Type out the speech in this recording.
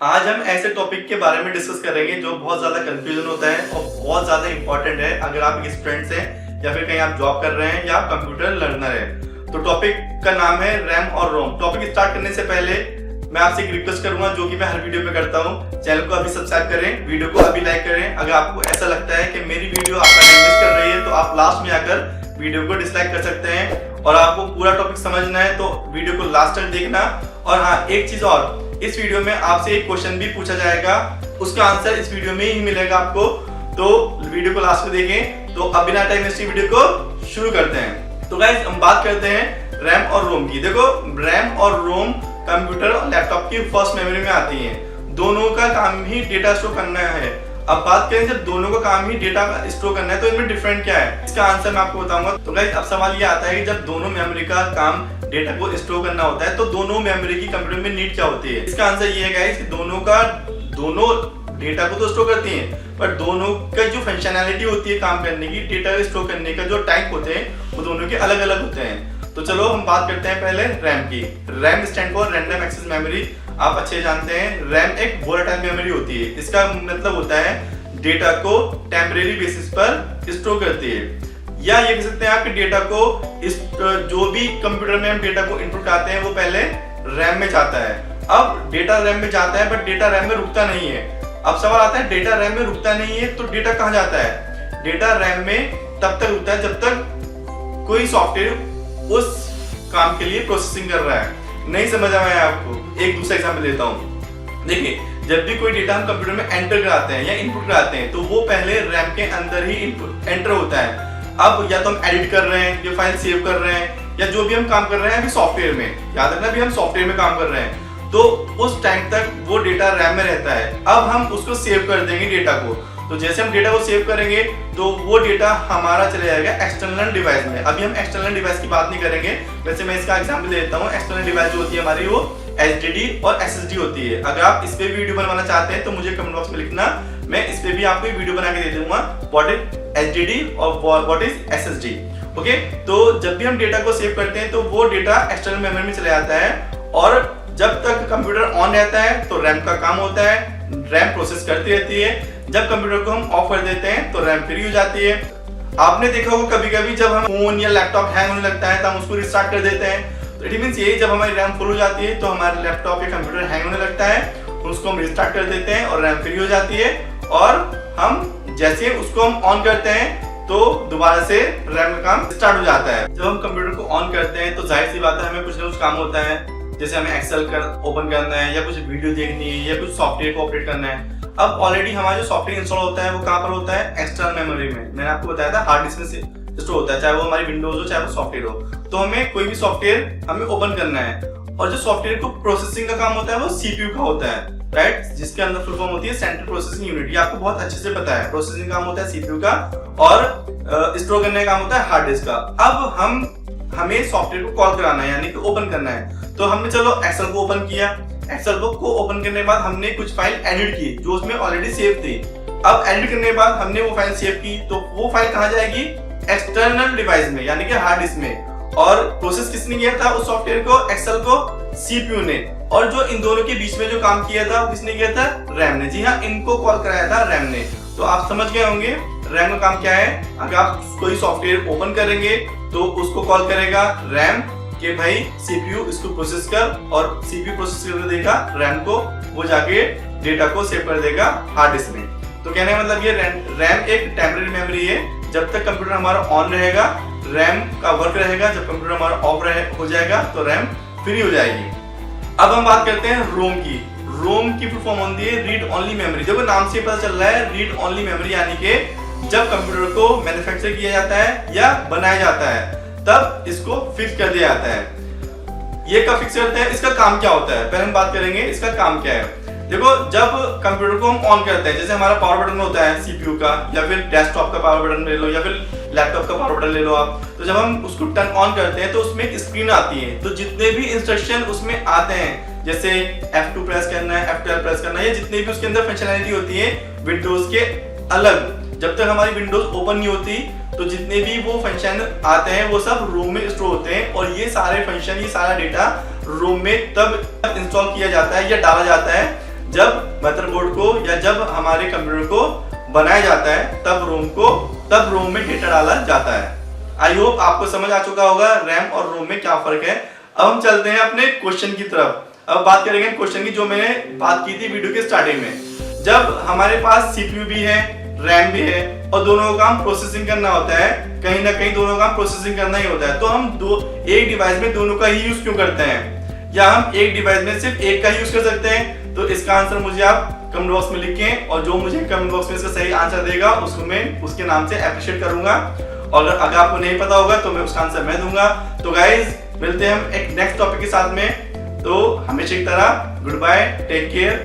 आज हम ऐसे टॉपिक के बारे में डिस्कस करेंगे जो बहुत ज्यादा कंफ्यूजन होता है और बहुत ज्यादा इंपॉर्टेंट है अगर आप एक स्टूडेंट हैं या फिर कहीं आप जॉब कर रहे हैं या आप कंप्यूटर लर्नर है। तो टॉपिक का नाम है रैम और रोम। टॉपिक स्टार्ट करने से पहले मैं आपसे एक रिक्वेस्ट करूंगा जो कि मैं हर वीडियो पे करता हूं, चैनल को अभी सब्सक्राइब करें, वीडियो को अभी लाइक करें। अगर आपको ऐसा लगता है कि मेरी वीडियो आपका टाइम वेस्ट कर रही है तो आप लास्ट में आकर वीडियो को डिसलाइक कर सकते हैं। और आपको पूरा टॉपिक समझना है तो वीडियो को लास्ट तक देखना। और हाँ, एक चीज और, इस वीडियो में आपसे एक क्वेश्चन भी पूछा जाएगा, उसका आंसर इस वीडियो में ही मिलेगा आपको, तो वीडियो को लास्ट में देखें। तो अब बिना टाइम वेस्ट वीडियो को शुरू करते हैं। तो गाइस हम बात करते हैं रैम और रोम की। देखो, रैम और रोम कंप्यूटर और लैपटॉप की फर्स्ट मेमोरी में आती हैं। दोनों का काम ही डेटा स्टोर करना है। अब बात करें जब दोनों का काम ही डेटा स्टोर करना है तो इनमें डिफरेंट क्या है, इसका आंसर मैं आपको बताऊंगा। तो गाइस अब सवाल ये आता है कि जब दोनों मेमोरी का काम डेटा को स्टोर करना होता है तो दोनों मेमोरी की कंप्यूटर में नीड क्या होती है। इसका आंसर ये है गाइस कि दोनों डेटा को तो स्टोर करती हैं, पर दोनों का जो फंक्शनैलिटी होती है काम करने की, डेटा स्टोर करने का जो टाइप होते हैं वो दोनों के अलग अलग होते हैं। तो चलो हम बात करते हैं पहले रैम की। RAM stand for random access memory. आप अच्छे जानते हैं रैम एक वोलेटाइल मेमोरी होती है। इसका मतलब होता है डेटा को टेम्परेरी बेसिस पर स्टोर करती है, या ये कह सकते हैं आपके डेटा को जो भी कंप्यूटर में हम डेटा को इनपुट करते हैं वो पहले रैम में जाता है। अब डेटा रैम में जाता है बट डेटा रैम में रुकता नहीं है। अब सवाल आता है डेटा रैम में रुकता नहीं है तो डेटा कहाँ जाता है। डेटा रैम में तब तक रुकता है जब तक कोई सॉफ्टवेयर उस काम के लिए प्रोसेसिंग कर रहा है। नहीं समझ आया आपको? एक दूसरा एग्जाम्पल देता हूँ। देखिए, जब भी कोई डेटा हम कंप्यूटर में एंटर कराते हैं या इनपुट कराते हैं तो वो पहले रैम के अंदर ही एंटर होता है। अब या तो हम एडिट कर रहे हैं, या फाइल सेव कर रहे हैं, या जो भी हम काम कर रहे हैं अभी सॉफ्टवेयर में, याद रखना अभी हम सॉफ्टवेयर में काम कर रहे हैं, तो उस टाइम तक वो डेटा रैम में रहता है। अब हम उसको सेव कर देंगे डेटा को। तो जैसे हम डेटा को सेव करेंगे तो वो डेटा हमारा चले जाएगा एक्सटर्नल डिवाइस में। अभी हम एक्सटर्नल डिवाइस की बात नहीं करेंगे, वैसे मैं इसका एग्जांपल देता हूँ। एक्सटर्नल डिवाइस जो होती है हमारी वो HDD और SSD होती है। अगर आप इस पे भी वीडियो बनवाना चाहते हैं तो मुझे कमेंट बॉक्स में लिखना, मैं इस पे भी आपको एक वीडियो बना के दे दूंगा व्हाट इज HDD और व्हाट इज SSD। ओके, तो जब भी हम डेटा को सेव करते हैं तो वो डेटा एक्सटर्नल मेमोरी में चला जाता है, और जब तक कंप्यूटर ऑन रहता है तो रैम का काम होता है, रैम प्रोसेस करती रहती है। जब कंप्यूटर को हम ऑफ कर देते हैं तो रैम फ्री हो जाती है। आपने देखा होगा कभी कभी जब हम फोन या लैपटॉप हैंग होने लगता है तो हम उसको रिस्टार्ट कर देते हैं। तो इट मींस यही, जब हमारी रैम फुल हो जाती है तो हमारे लैपटॉप या कंप्यूटर हैंग होने लगता है, उसको हम रिस्टार्ट कर देते हैं और रैम फ्री हो जाती है। और हम जैसे उसको हम ऑन करते हैं तो दोबारा से रैम का काम स्टार्ट हो जाता है। जब हम कंप्यूटर को ऑन करते हैं तो जाहिर सी बात है हमें कुछ ना कुछ काम होता है, जैसे हमें एक्सेल ओपन करना है, या कुछ वीडियो देखनी है, या कुछ सॉफ्टवेयर को ऑपरेट करना है। अब ऑलरेडी हमारा जो सॉफ्टवेयर इंस्टॉल होता है वो कहाँ पर होता है, एक्सटर्नल मेमोरी में। मैंने आपको बताया था हार्ड डिस्क में स्टोर होता है, चाहे वो हमारी विंडोज हो चाहे वो सॉफ्टवेयर हो। तो हमें कोई भी सॉफ्टवेयर हमें ओपन करना है, और जो सॉफ्टवेयर को प्रोसेसिंग का काम होता है वो CPU का होता है, राइट, जिसके अंदर फुल फॉर्म होती है सेंट्रल प्रोसेसिंग यूनिट। ये आपको बहुत अच्छे से पता है। प्रोसेसिंग काम होता है CPU का, और स्टोर करने का काम होता है हार्ड डिस्क का। अब हमें सॉफ्टवेयर को कॉल कराना है, यानी कि ओपन करना है। तो हमने चलो एक्सेल को ओपन किया। एक्सेल बुक को ओपन करने के बाद हमने कुछ फाइल एडिट की जो उसमें ऑलरेडी सेव थी। अब एडिट करने के बाद हमने वो फाइल सेव की, तो वो फाइल कहाँ जाएगी, एक्सटर्नल डिवाइस में, यानी कि हार्ड डिस्क में। और प्रोसेस किसने किया था उस सॉफ्टवेयर को, एक्सेल को CPU ने। और जो इन दोनों के बीच में जो काम किया था किसने किया था, रैम ने। जी हाँ, इनको कॉल कराया था रैम ने। तो आप समझ गए होंगे रैम का काम क्या है। अगर आप कोई सॉफ्टवेयर ओपन करेंगे तो उसको कॉल करेगा रैम कि भाई CPU इसको प्रोसेस कर, और CPU प्रोसेस कर देगा रैम को, वो जाके डेटा को सेव कर देगा हार्ड डिस्क में। तो कहने का मतलब ये रैम एक टेम्परेरी मेमोरी है। जब तक कंप्यूटर हमारा ऑन रहेगा रैम का वर्क रहेगा, जब कंप्यूटर हमारा ऑफ हो जाएगा तो रैम फ्री हो जाएगी। अब हम बात करते हैं रोम की। रोम की फुल फॉर्म होती है रीड ओनली मेमोरी। देखो नाम से पता चल रहा है रीड ओनली मेमोरी, यानी कि जब कंप्यूटर को मैन्युफैक्चर किया जाता है या बनाया जाता है तब इसको फिक्स कर दिया जाता है। ये कब फिक्स करते हैं, इसका काम क्या होता है, पहले हम बात करेंगे इसका काम क्या है। देखो, जब कंप्यूटर को हम ऑन करते हैं, जैसे हमारा पावर बटन होता है CPU का, या फिर डेस्कटॉप का पावर बटन ले लो, या फिर लैपटॉप का पावर बटन ले लो आप। तो जब हम उसको टर्न ऑन करते हैं तो उसमें एक स्क्रीन आती है। तो जितने भी इंस्ट्रक्शन उसमें आते हैं, जैसे F2 प्रेस करना है, F12 प्रेस करना है, या जितने भी उसके अंदर फंक्शनैलिटी होती है विंडोज के अलग, जब तक हमारी विंडोज ओपन नहीं होती तो जितने भी वो फंक्शन आते हैं वो सब रोम में स्टोर होते हैं। और ये सारे फंक्शन, ये सारा डेटा रोम में तब इंस्टॉल किया जाता है या डाला जाता है जब मदरबोर्ड को या जब हमारे कंप्यूटर को बनाया जाता है तब रोम में डेटा डाला जाता है। आई होप आपको समझ आ चुका होगा रैम और रोम में क्या फर्क है। अब हम चलते हैं अपने क्वेश्चन की तरफ। अब बात करेंगे क्वेश्चन की जो मैंने बात की थी वीडियो के स्टार्टिंग में। जब हमारे पास सीपीयू भी है, रैम भी है और दोनों का काम प्रोसेसिंग करना होता है, कहीं ना कहीं दोनों का काम प्रोसेसिंग करना ही होता है, तो हम एक डिवाइस में दोनों का ही यूज क्यों करते हैं, या हम एक डिवाइस में सिर्फ एक का यूज कर सकते हैं? तो इसका आंसर मुझे आप कमेंट बॉक्स में लिखें और जो मुझे कमेंट बॉक्स में इसका सही आंसर देगा उसको मैं उसके नाम से अप्रिशिएट करूंगा। और अगर आपको नहीं पता होगा तो मैं उसका आंसर मैं दूंगा। तो गाइज मिलते हैं हम एक नेक्स्ट टॉपिक के साथ में। तो हमेशा की तरह गुड बाय, टेक केयर।